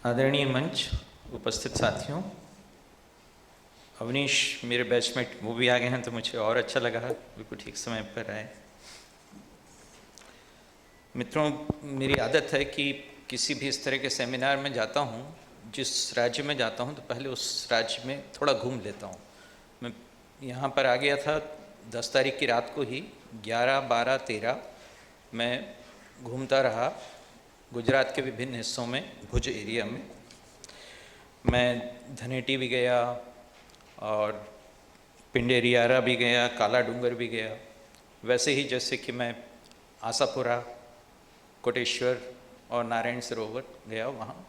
आदरणीय मंच, उपस्थित साथियों, अवनीश मेरे बैचमेट वो भी आ गए हैं तो मुझे और अच्छा लगा, बिल्कुल ठीक समय पर आए। मित्रों, मेरी आदत है कि किसी भी इस तरह के सेमिनार में जाता हूँ, जिस राज्य में जाता हूँ तो पहले उस राज्य में थोड़ा घूम लेता हूँ। मैं यहाँ पर आ गया था 10 तारीख की रात को ही, 11, 12, 13 मैं घूमता रहा गुजरात के विभिन्न हिस्सों में, भुज एरिया में। मैं धनेटी भी गया और पिंडेरियारा भी गया, काला डूंगर भी गया, वैसे ही जैसे कि मैं आशापुरा, कोटेश्वर और नारायण सरोवर गया वहाँ।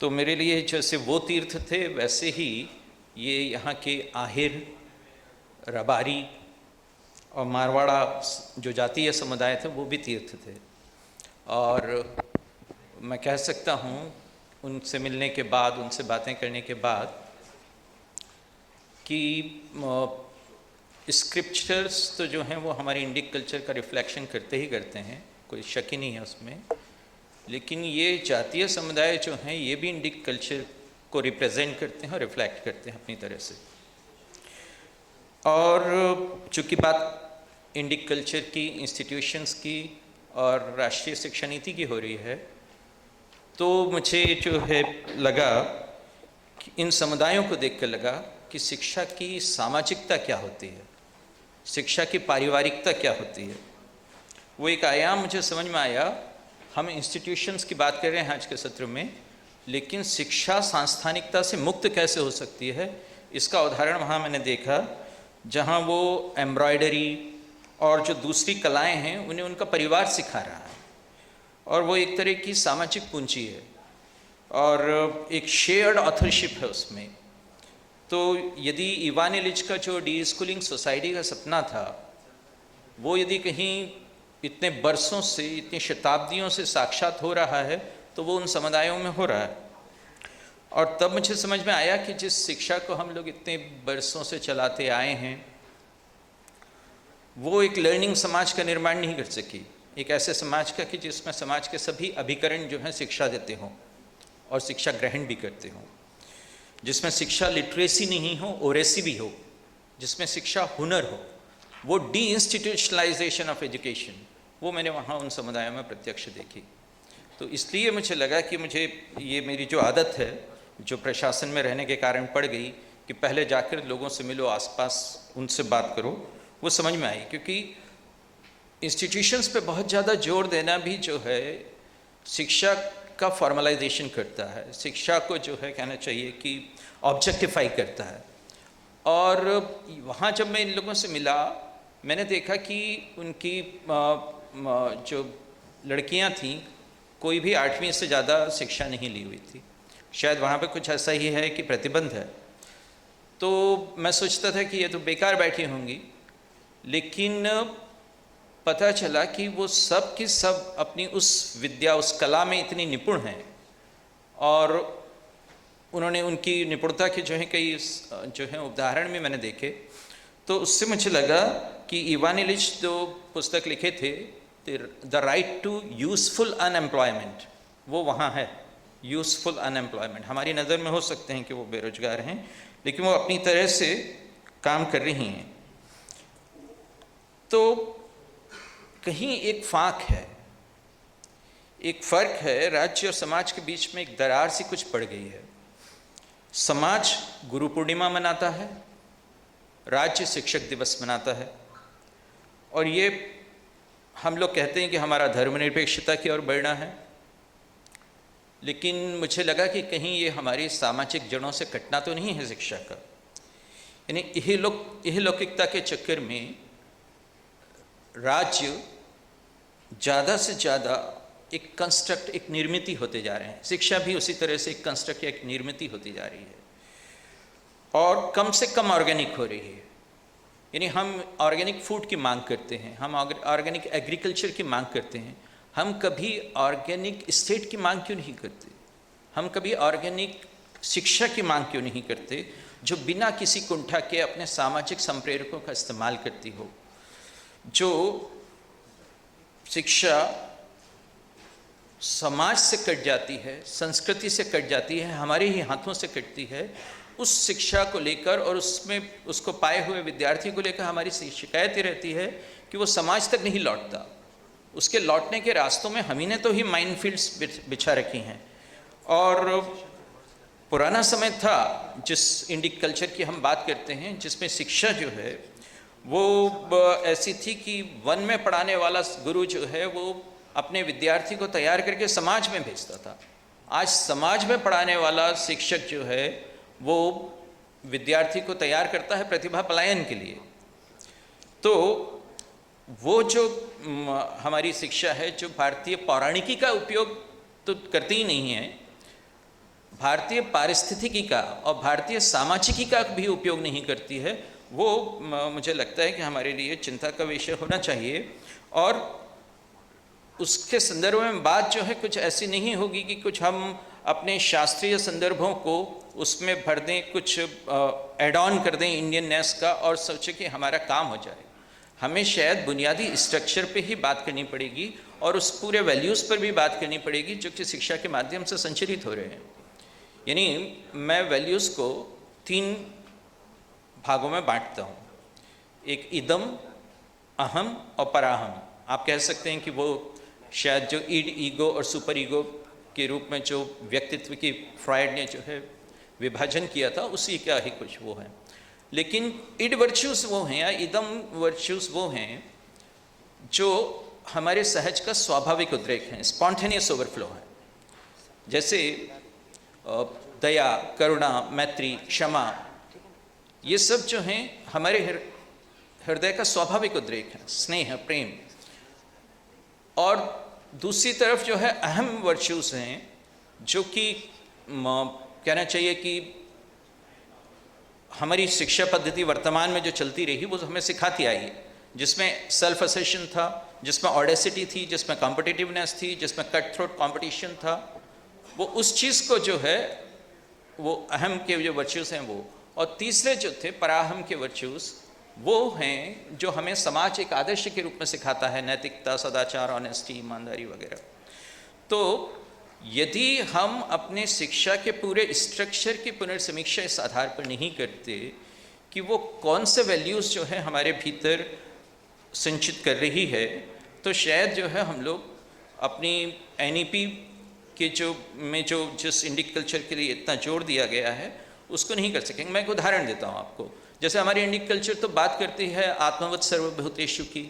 तो मेरे लिए जैसे वो तीर्थ थे वैसे ही ये यहाँ के आहिर, रबारी और मारवाड़ा जो जातीय समुदाय थे वो भी तीर्थ थे। और मैं कह सकता हूँ उनसे मिलने के बाद, उनसे बातें करने के बाद कि स्क्रिप्चर्स तो जो हैं वो हमारे इंडिक कल्चर का रिफ्लेक्शन करते ही करते हैं, कोई शक ही नहीं है उसमें। लेकिन ये जातीय समुदाय जो हैं ये भी इंडिक कल्चर को रिप्रेजेंट करते हैं और रिफ्लेक्ट करते हैं अपनी तरह से। और चूँकि बात इंडिक कल्चर की, इंस्टीट्यूशंस की और राष्ट्रीय शिक्षा नीति की हो रही है, तो मुझे जो है लगा कि इन समुदायों को देखकर लगा कि शिक्षा की सामाजिकता क्या होती है, शिक्षा की पारिवारिकता क्या होती है। वो एक आयाम मुझे समझ में आया। हम इंस्टीट्यूशंस की बात कर रहे हैं आज के सत्र में, लेकिन शिक्षा सांस्थानिकता से मुक्त कैसे हो सकती है, इसका उदाहरण वहाँ मैंने देखा, जहाँ वो एम्ब्रॉयडरी और जो दूसरी कलाएँ हैं उन्हें उनका परिवार सिखा रहा है, और वो एक तरह की सामाजिक पूंजी है और एक शेयर्ड ऑथरशिप है उसमें। तो यदि इवान इलिच का जो डी स्कूलिंग सोसाइटी का सपना था, वो यदि कहीं इतने बरसों से, इतनी शताब्दियों से साक्षात हो रहा है, तो वो उन समुदायों में हो रहा है। और तब मुझे समझ में आया कि जिस शिक्षा को हम लोग इतने बरसों से चलाते आए हैं, वो एक लर्निंग समाज का निर्माण नहीं कर सकी, एक ऐसे समाज का कि जिसमें समाज के सभी अभिकरण जो हैं शिक्षा देते हों और शिक्षा ग्रहण भी करते हों, जिसमें शिक्षा लिटरेसी नहीं हो, ओरेसी भी हो, जिसमें शिक्षा हुनर हो, वो डी इंस्टीट्यूशनलाइजेशन ऑफ एजुकेशन, वो मैंने वहाँ उन समुदायों में प्रत्यक्ष देखी। तो इसलिए मुझे लगा कि मुझे ये मेरी जो आदत है, जो प्रशासन में रहने के कारण पड़ गई, कि पहले जाकर लोगों से मिलो, आसपास उनसे बात करो, वो समझ में आई। क्योंकि इंस्टीट्यूशंस पे बहुत ज़्यादा जोर देना भी जो है शिक्षा का फॉर्मलाइजेशन करता है, शिक्षा को जो है कहना चाहिए कि ऑब्जेक्टिफाई करता है। और वहाँ जब मैं इन लोगों से मिला, मैंने देखा कि उनकी जो लड़कियाँ थीं, कोई भी 8वीं से ज़्यादा शिक्षा नहीं ली हुई थी। शायद वहाँ पे कुछ ऐसा ही है कि प्रतिबंध है। तो मैं सोचता था कि ये तो बेकार बैठी होंगी, लेकिन पता चला कि वो सब की सब अपनी उस विद्या, उस कला में इतनी निपुण हैं, और उन्होंने उनकी निपुणता के जो है कई जो है उदाहरण भी मैंने देखे। तो उससे मुझे लगा कि इवान इलिच जो पुस्तक लिखे थे, the right to useful unemployment, वो वहाँ है। यूजफुल अनएम्प्लॉयमेंट, हमारी नज़र में हो सकते हैं कि वो बेरोजगार हैं, लेकिन वो अपनी तरह से काम कर रही हैं। तो कहीं एक फाक है, एक फ़र्क है, राज्य और समाज के बीच में एक दरार सी कुछ पड़ गई है। समाज गुरु पूर्णिमा मनाता है, राज्य शिक्षक दिवस मनाता है, और ये हम लोग कहते हैं कि हमारा धर्मनिरपेक्षता की ओर बढ़ना है, लेकिन मुझे लगा कि कहीं ये हमारी सामाजिक जड़ों से कटना तो नहीं है शिक्षा का। यानी इहलौकिकता के चक्कर में राज्य ज़्यादा से ज़्यादा एक कंस्ट्रक्ट, एक निर्मिति होते जा रहे हैं। शिक्षा भी उसी तरह से एक कंस्ट्रक्ट या एक निर्मिति होती जा रही है, और कम से कम ऑर्गेनिक हो रही है। यानी हम ऑर्गेनिक फूड की मांग करते हैं, हम ऑर्गेनिक एग्रीकल्चर की मांग करते हैं, हम कभी ऑर्गेनिक स्टेट की मांग क्यों नहीं करते? हम कभी ऑर्गेनिक शिक्षा की मांग क्यों नहीं करते, जो बिना किसी कुंठा के अपने सामाजिक संप्रेरकों का इस्तेमाल करती हो, जो शिक्षा समाज से कट जाती है, संस्कृति से कट जाती है, हमारे ही हाथों से कटती है, उस शिक्षा को लेकर और उसमें उसको पाए हुए विद्यार्थी को लेकर हमारी शिकायत ही रहती है कि वो समाज तक नहीं लौटता। उसके लौटने के रास्तों में हम ही ने तो ही माइनफील्ड्स बिछा रखी हैं। और पुराना समय था, जिस इंडिक कल्चर की हम बात करते हैं, जिसमें शिक्षा जो है वो ऐसी थी कि वन में पढ़ाने वाला गुरु जो है वो अपने विद्यार्थी को तैयार करके समाज में भेजता था। आज समाज में पढ़ाने वाला शिक्षक जो है वो विद्यार्थी को तैयार करता है प्रतिभा पलायन के लिए। तो वो जो हमारी शिक्षा है, जो भारतीय पौराणिकी का उपयोग तो करती ही नहीं है, भारतीय पारिस्थितिकी का और भारतीय सामाजिकी का भी उपयोग नहीं करती है, वो मुझे लगता है कि हमारे लिए चिंता का विषय होना चाहिए। और उसके संदर्भ में बात जो है कुछ ऐसी नहीं होगी कि कुछ हम अपने शास्त्रीय संदर्भों को उसमें भर दें, कुछ एड ऑन कर दें इंडियननेस का और सोचें कि हमारा काम हो जाए। हमें शायद बुनियादी स्ट्रक्चर पे ही बात करनी पड़ेगी और उस पूरे वैल्यूज़ पर भी बात करनी पड़ेगी जो कि शिक्षा के माध्यम से संचरित हो रहे हैं। यानी मैं वैल्यूज़ को 3 भागों में बांटता हूँ। एक इदम, अहम और पराहम। आप कह सकते हैं कि वो शायद जो ईड, ईगो और सुपर ईगो के रूप में जो व्यक्तित्व की फ्रायड ने जो है विभाजन किया था, उसी का ही कुछ वो है। लेकिन इड वर्च्यूज़ वो हैं या इदम वर्च्यूज़ वो हैं जो हमारे सहज का स्वाभाविक उद्रेक हैं, स्पॉन्टेनियस ओवरफ्लो है। जैसे दया, करुणा, मैत्री, क्षमा, ये सब जो हैं हमारे हृदय का स्वाभाविक उद्रेक है, स्नेह, प्रेम। और दूसरी तरफ जो है अहम वर्च्यूज़ हैं जो कि कहना चाहिए कि हमारी शिक्षा पद्धति वर्तमान में जो चलती रही वो हमें सिखाती आई है, जिसमें सेल्फ असेशन था, जिसमें ऑडेसिटी थी, जिसमें कॉम्पिटिटिवनेस थी, जिसमें कट थ्रोट कॉम्पिटिशन था। वो उस चीज़ को जो है वो अहम के जो वर्च्यूज़ हैं वो। और तीसरे जो थे पराहम के वर्च्यूज़, वो हैं जो हमें समाज एक आदर्श के रूप में सिखाता है, नैतिकता, सदाचार, ऑनेस्टी, ईमानदारी वगैरह। तो यदि हम अपने शिक्षा के पूरे स्ट्रक्चर की पुनर्समीक्षा इस आधार पर नहीं करते कि वो कौन से वैल्यूज़ जो है हमारे भीतर संचित कर रही है, तो शायद जो है हम लोग अपनी NEP के जो जिस इंडिक कल्चर के लिए इतना जोर दिया गया है उसको नहीं कर सकेंगे। मैं एक उदाहरण देता हूँ आपको। जैसे हमारी इंडिक कल्चर तो बात करती है आत्मवत् सर्वभूतेषु की,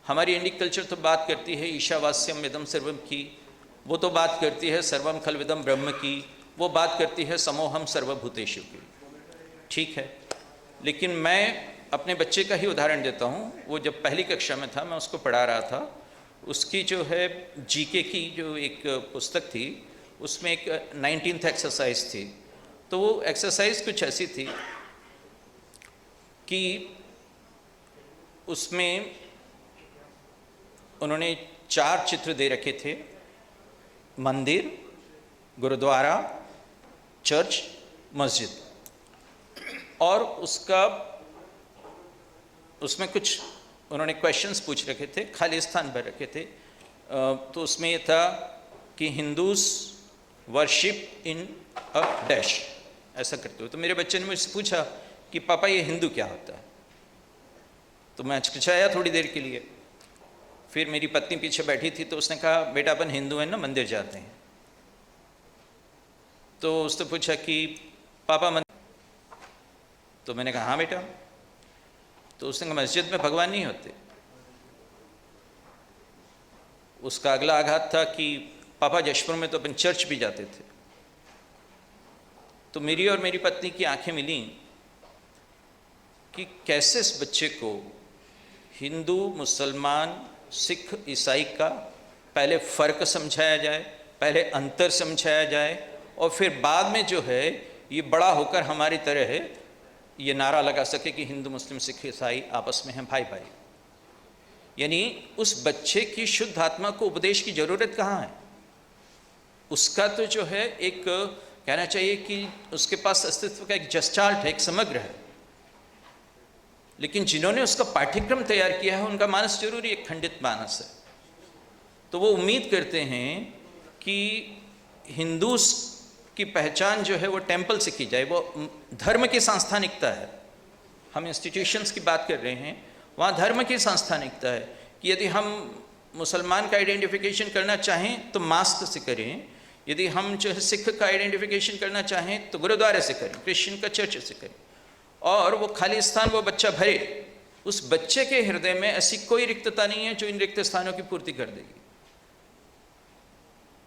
हमारी इंडिक कल्चर तो बात करती है ईशावास्यम इदम सर्वम की, वो तो बात करती है सर्वम खलविदम ब्रह्म की, वो बात करती है समोहम सर्वभूतेषु की। ठीक है, लेकिन मैं अपने बच्चे का ही उदाहरण देता हूँ। वो जब पहली कक्षा में था, मैं उसको पढ़ा रहा था, उसकी जो है GK की जो एक पुस्तक थी, उसमें एक 19th एक्सरसाइज थी। तो वो एक्सरसाइज कुछ ऐसी थी कि उसमें उन्होंने 4 चित्र दे रखे थे, मंदिर, गुरुद्वारा, चर्च, मस्जिद, और उसमें कुछ उन्होंने क्वेश्चंस पूछ रखे थे, खाली स्थान भर रखे थे। तो उसमें ये था कि Hindus worship in a dash, ऐसा करते हो। तो मेरे बच्चे ने मुझसे पूछा कि पापा ये हिंदू क्या होता है? तो मैं हिचकिचाया थोड़ी देर के लिए। फिर मेरी पत्नी पीछे बैठी थी, तो उसने कहा बेटा अपन हिंदू हैं ना, मंदिर जाते हैं। तो उसने पूछा कि पापा मंदिर? तो मैंने कहा हाँ बेटा। तो उसने कहा मस्जिद में भगवान नहीं होते। उसका अगला आघात था कि पापा जशपुर में तो अपन चर्च भी जाते थे। तो मेरी और मेरी पत्नी की आंखें मिली कि कैसे इस बच्चे को हिंदू, मुसलमान, सिख, ईसाई का पहले फ़र्क समझाया जाए, पहले अंतर समझाया जाए, और फिर बाद में जो है ये बड़ा होकर हमारी तरह है ये नारा लगा सके कि हिंदू, मुस्लिम, सिख, ईसाई आपस में हैं भाई भाई। यानी उस बच्चे की शुद्ध आत्मा को उपदेश की ज़रूरत कहाँ है? उसका तो जो है एक कहना चाहिए कि उसके पास अस्तित्व का एक जस्टाल्ट है, एक समग्र है। लेकिन जिन्होंने उसका पाठ्यक्रम तैयार किया है उनका मानस जरूरी एक खंडित मानस है। तो वो उम्मीद करते हैं कि हिंदू की पहचान जो है वो टेम्पल से की जाए, वो धर्म की सांस्थानिकता है। हम इंस्टीट्यूशंस की बात कर रहे हैं, वहाँ धर्म की सांस्थानिकता है कि यदि हम मुसलमान का आइडेंटिफिकेशन करना चाहें तो मास्क से करें, यदि हम जो है सिख का आइडेंटिफिकेशन करना चाहें तो गुरुद्वारे से करें, क्रिश्चियन का चर्च से करें, और वो खाली स्थान वो बच्चा भरे, उस बच्चे के हृदय में ऐसी कोई रिक्तता नहीं है जो इन रिक्त स्थानों की पूर्ति कर देगी।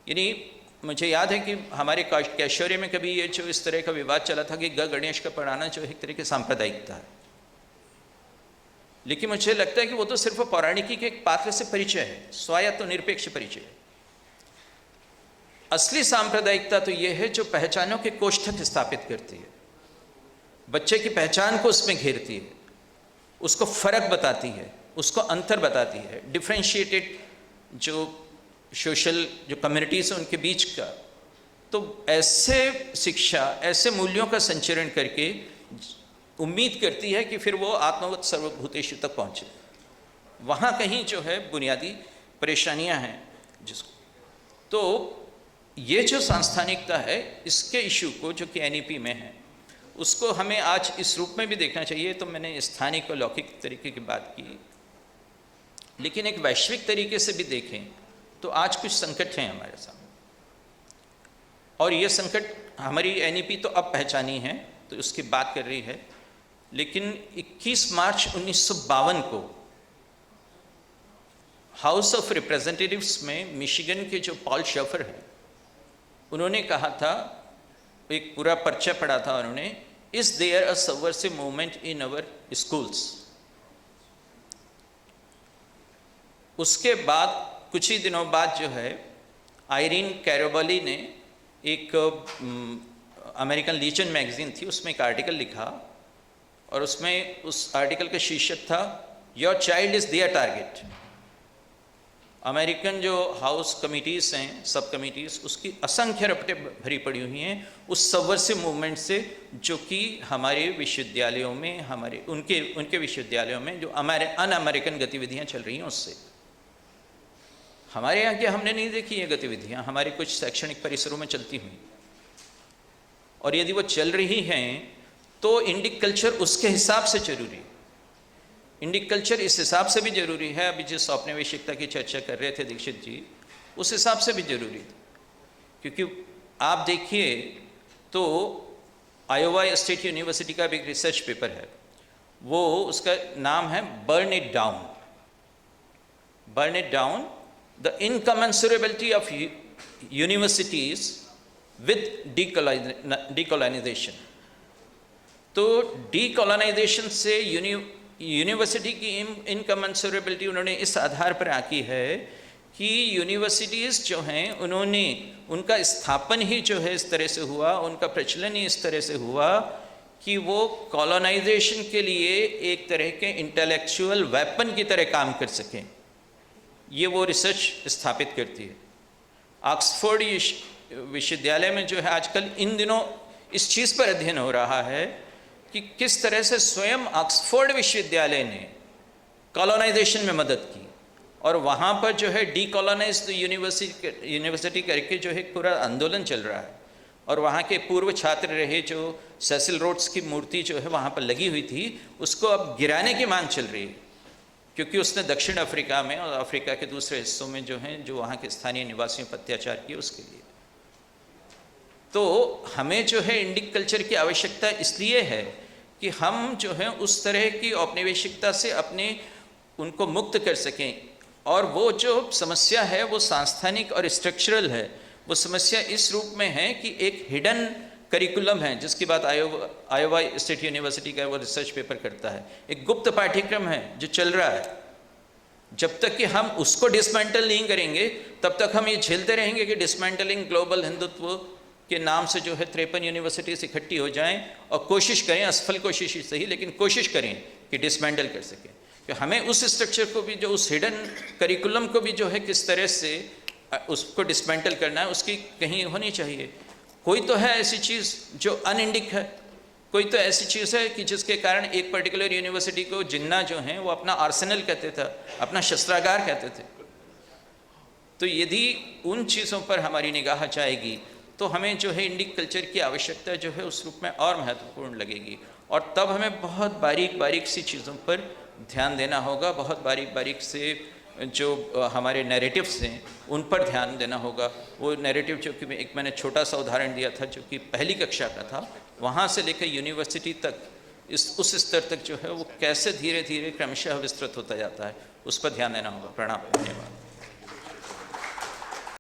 यानी मुझे याद है कि हमारे कैशोरी में कभी ये जो इस तरह का विवाद चला था कि गणेश का पढ़ाना जो एक तरह की सांप्रदायिकता है, लेकिन मुझे लगता है कि वो तो सिर्फ पौराणिकी के एक पात्र से परिचय है, स्वायत्त और निरपेक्ष परिचय है। असली सांप्रदायिकता तो ये है जो पहचानों के कोष्ठक स्थापित करती है, बच्चे की पहचान को उसमें घेरती है, उसको फर्क बताती है, उसको अंतर बताती है, डिफ्रेंशिएटेड जो सोशल जो कम्युनिटीज हैं उनके बीच का। तो ऐसे शिक्षा, ऐसे मूल्यों का संचरण करके उम्मीद करती है कि फिर वो आत्मवत सर्वभूतेषु तक पहुँचे। वहाँ कहीं जो है बुनियादी परेशानियाँ हैं जिसको, तो ये जो सांस्थानिकता है, इसके इशू को जो कि एनईपी में है, उसको हमें आज इस रूप में भी देखना चाहिए। तो मैंने स्थानिक और लौकिक तरीके की बात की, लेकिन एक वैश्विक तरीके से भी देखें तो आज कुछ संकट हैं हमारे सामने, और ये संकट हमारी एनईपी तो अब पहचानी है तो उसकी बात कर रही है। लेकिन 21 मार्च 1952 को हाउस ऑफ रिप्रेजेंटेटिव्स में मिशिगन के जो पॉल शफर हैं, उन्होंने कहा था, एक पूरा पर्चा पढ़ा था उन्होंने, is there a subversive movement in our schools. उसके बाद कुछ ही दिनों बाद जो है आयरीन कैरोबली ने एक अमेरिकन लीजन मैगजीन थी, उसमें एक आर्टिकल लिखा, और उसमें उस आर्टिकल का शीर्षक था your child is their target. American जो हाउस कमिटीज़ हैं, सब कमिटीज़, उसकी असंख्य रपटें भरी पड़ी हुई हैं उस सबवर्सिव मूवमेंट से, जो कि हमारे विश्वविद्यालयों में, हमारे उनके विश्वविद्यालयों में जो अन अमेरिकन गतिविधियाँ चल रही हैं उससे। हमारे यहाँ की हमने नहीं देखी ये गतिविधियाँ, हमारे कुछ शैक्षणिक परिसरों में चलती हुई, और यदि वो चल रही हैं तो इंडिक कल्चर उसके हिसाब से जरूरी है। इंडिक कल्चर इस हिसाब से भी जरूरी है, अभी जिस औपनिवेशिकता की चर्चा कर रहे थे दीक्षित जी, उस हिसाब से भी जरूरी है। क्योंकि आप देखिए तो आयोवा स्टेट यूनिवर्सिटी का भी एक रिसर्च पेपर है, वो उसका नाम है burn it down, burn it down, the incommensurability of universities with decolonisation. तो डीकोलोनाइजेशन से यूनिवर्सिटी की इनकमेंसुरेबिलिटी उन्होंने इस आधार पर आकी है कि यूनिवर्सिटीज़ जो हैं उन्होंने, उनका स्थापन ही जो है इस तरह से हुआ, उनका प्रचलन ही इस तरह से हुआ कि वो कॉलोनाइजेशन के लिए एक तरह के इंटेलेक्चुअल वेपन की तरह काम कर सकें। ये वो रिसर्च स्थापित करती है। ऑक्सफोर्ड विश्वविद्यालय में जो है आजकल इन दिनों इस चीज़ पर अध्ययन हो रहा है कि किस तरह से स्वयं ऑक्सफोर्ड विश्वविद्यालय ने कॉलोनाइजेशन में मदद की, और वहाँ पर जो है डीकोलोनाइज्ड यूनिवर्सिटी करके जो है पूरा आंदोलन चल रहा है। और वहाँ के पूर्व छात्र रहे जो सेसिल रोड्स की मूर्ति जो है वहाँ पर लगी हुई थी, उसको अब गिराने की मांग चल रही है, क्योंकि उसने दक्षिण अफ्रीका में और अफ्रीका के दूसरे हिस्सों में जो हैं, जो वहाँ के स्थानीय निवासियों पर अत्याचार किए उसके लिए। तो हमें जो है इंडिक कल्चर की आवश्यकता इसलिए है कि हम जो है उस तरह की औपनिवेशिकता से अपने उनको मुक्त कर सकें, और वो जो समस्या है वो सांस्थानिक और स्ट्रक्चरल है। वो समस्या इस रूप में है कि एक हिडन करिकुलम है, जिसकी बात आयोवा स्टेट यूनिवर्सिटी का वो रिसर्च पेपर करता है, एक गुप्त पाठ्यक्रम है जो चल रहा है। जब तक कि हम उसको डिसमेंटल नहीं करेंगे तब तक हम ये झेलते रहेंगे कि डिसमेंटलिंग ग्लोबल हिंदुत्व के नाम से जो है 53 यूनिवर्सिटीज इकट्ठी हो जाएं, और कोशिश करें, असफल कोशिश ही सही लेकिन कोशिश करें कि डिसमेंटल कर सकें। कि हमें उस स्ट्रक्चर को भी, जो उस हिडन करिकुलम को भी जो है किस तरह से उसको डिसमेंटल करना है, उसकी कहीं होनी चाहिए। कोई तो है ऐसी चीज़ जो अनइंडिक है, कोई तो ऐसी चीज़ है कि जिसके कारण एक पर्टिकुलर यूनिवर्सिटी को जिन्ना जो हैं वो अपना आर्सेनल कहते थे, अपना शस्त्रागार कहते थे। तो यदि उन चीज़ों पर हमारी निगाह जाएगी तो हमें जो है इंडिक कल्चर की आवश्यकता जो है उस रूप में और महत्वपूर्ण लगेगी, और तब हमें बहुत बारीक बारीक सी चीज़ों पर ध्यान देना होगा, बहुत बारीक बारीक से जो हमारे नैरेटिव्स हैं उन पर ध्यान देना होगा। वो नैरेटिव जो कि मैंने छोटा सा उदाहरण दिया था जो कि पहली कक्षा का था, वहाँ से लेकर यूनिवर्सिटी तक उस स्तर तक जो है वो कैसे धीरे धीरे क्रमशः विस्तृत होता जाता है, उस पर ध्यान देना होगा। प्रणाम, धन्यवाद।